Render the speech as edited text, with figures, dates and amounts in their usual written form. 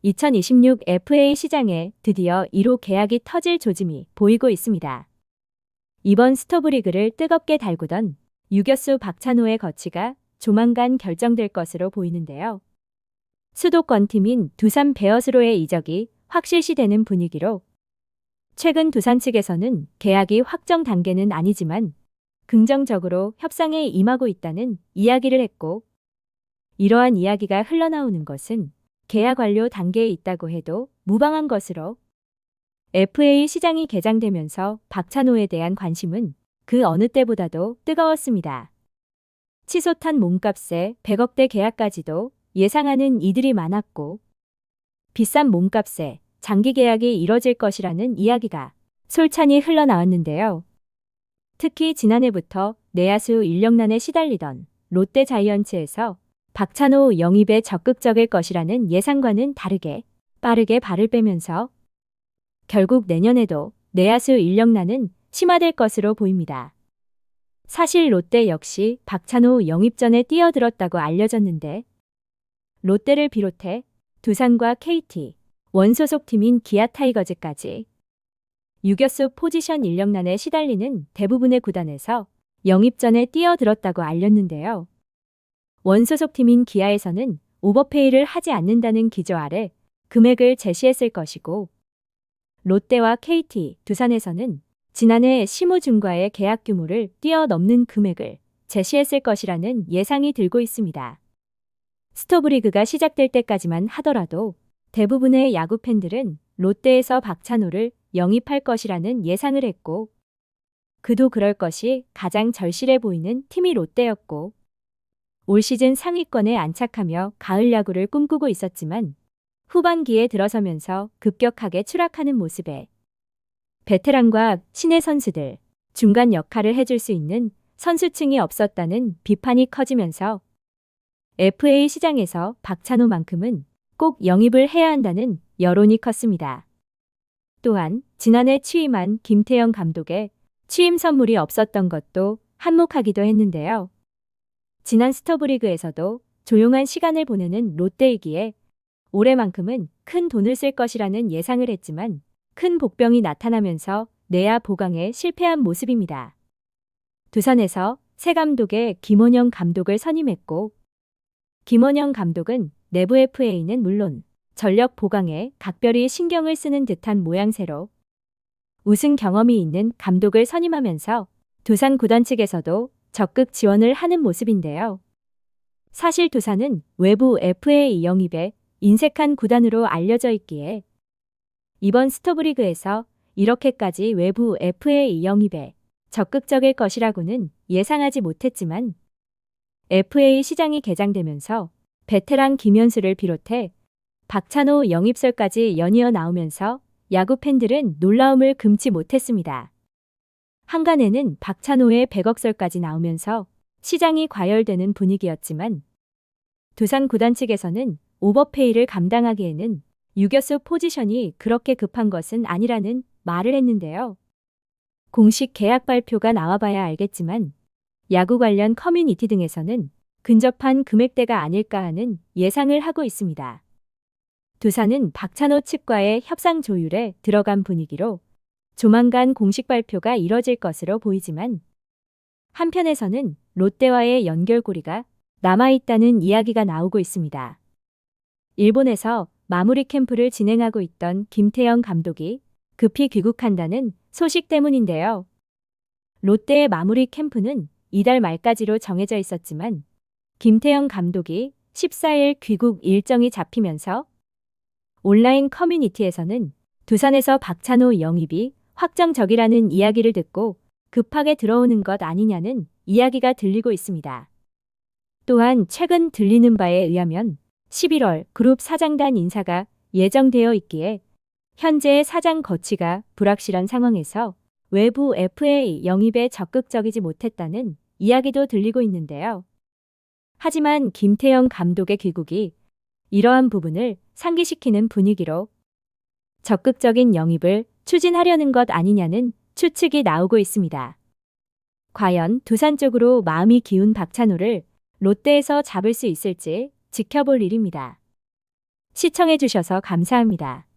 2026 FA 시장에 드디어 1호 계약이 터질 조짐이 보이고 있습니다. 이번 스토브리그를 뜨겁게 달구던 유격수 박찬호의 거취가 조만간 결정될 것으로 보이는데요. 수도권팀인 두산 베어스로의 이적이 확실시되는 분위기로 최근 두산 측에서는 계약이 확정 단계는 아니지만 긍정적으로 협상에 임하고 있다는 이야기를 했고, 이러한 이야기가 흘러나오는 것은 계약 완료 단계에 있다고 해도 무방한 것으로, FA 시장이 개장되면서 박찬호에 대한 관심은 그 어느 때보다도 뜨거웠습니다. 치솟한 몸값에 100억대 계약까지도 예상하는 이들이 많았고, 비싼 몸값에 장기 계약이 이뤄질 것이라는 이야기가 솔찬히 흘러나왔는데요. 특히 지난해부터 내야수 인력난에 시달리던 롯데 자이언츠에서 박찬호 영입에 적극적일 것이라는 예상과는 다르게 빠르게 발을 빼면서 결국 내년에도 내야수 인력난은 심화될 것으로 보입니다. 사실 롯데 역시 박찬호 영입 전에 뛰어들었다고 알려졌는데, 롯데를 비롯해 두산과 KT, 원소속팀인 기아 타이거즈까지 유격수 포지션 인력난에 시달리는 대부분의 구단에서 영입 전에 뛰어들었다고 알렸는데요. 원소속팀인 기아에서는 오버페이를 하지 않는다는 기조 아래 금액을 제시했을 것이고, 롯데와 KT, 두산에서는 지난해 심우준과의 계약 규모를 뛰어넘는 금액을 제시했을 것이라는 예상이 들고 있습니다. 스토브리그가 시작될 때까지만 하더라도 대부분의 야구 팬들은 롯데에서 박찬호를 영입할 것이라는 예상을 했고, 그도 그럴 것이 가장 절실해 보이는 팀이 롯데였고, 올 시즌 상위권에 안착하며 가을 야구를 꿈꾸고 있었지만 후반기에 들어서면서 급격하게 추락하는 모습에 베테랑과 신예 선수들, 중간 역할을 해줄 수 있는 선수층이 없었다는 비판이 커지면서 FA 시장에서 박찬호만큼은 꼭 영입을 해야 한다는 여론이 컸습니다. 또한 지난해 취임한 김태형 감독의 취임 선물이 없었던 것도 한몫하기도 했는데요. 지난 스토브리그에서도 조용한 시간을 보내는 롯데이기에 올해만큼은 큰 돈을 쓸 것이라는 예상을 했지만 큰 복병이 나타나면서 내야 보강에 실패한 모습입니다. 두산에서 새 감독의 김원형 감독을 선임했고, 김원형 감독은 내부 FA는 물론 전력 보강에 각별히 신경을 쓰는 듯한 모양새로 우승 경험이 있는 감독을 선임하면서 두산 구단 측에서도 적극 지원을 하는 모습인데요. 사실 두산은 외부 FA 영입에 인색한 구단으로 알려져 있기에 이번 스토브리그에서 이렇게까지 외부 FA 영입에 적극적일 것이라고는 예상하지 못했지만, FA 시장이 개장되면서 베테랑 김현수를 비롯해 박찬호 영입설까지 연이어 나오면서 야구 팬들은 놀라움을 금치 못했습니다. 한간에는 박찬호의 100억설까지 나오면서 시장이 과열되는 분위기였지만, 두산 구단 측에서는 오버페이를 감당하기에는 유격수 포지션이 그렇게 급한 것은 아니라는 말을 했는데요. 공식 계약 발표가 나와봐야 알겠지만 야구 관련 커뮤니티 등에서는 근접한 금액대가 아닐까 하는 예상을 하고 있습니다. 두산은 박찬호 측과의 협상 조율에 들어간 분위기로 조만간 공식 발표가 이뤄질 것으로 보이지만, 한편에서는 롯데와의 연결고리가 남아있다는 이야기가 나오고 있습니다. 일본에서 마무리 캠프를 진행하고 있던 김태형 감독이 급히 귀국한다는 소식 때문인데요. 롯데의 마무리 캠프는 이달 말까지로 정해져 있었지만 김태형 감독이 14일 귀국 일정이 잡히면서 온라인 커뮤니티에서는 두산에서 박찬호 영입이 확정적이라는 이야기를 듣고 급하게 들어오는 것 아니냐는 이야기가 들리고 있습니다. 또한 최근 들리는 바에 의하면 11월 그룹 사장단 인사가 예정되어 있기에 현재의 사장 거취가 불확실한 상황에서 외부 FA 영입에 적극적이지 못했다는 이야기도 들리고 있는데요. 하지만 김태형 감독의 귀국이 이러한 부분을 상기시키는 분위기로 적극적인 영입을 추진하려는 것 아니냐는 추측이 나오고 있습니다. 과연 두산 쪽으로 마음이 기운 박찬호를 롯데에서 잡을 수 있을지 지켜볼 일입니다. 시청해주셔서 감사합니다.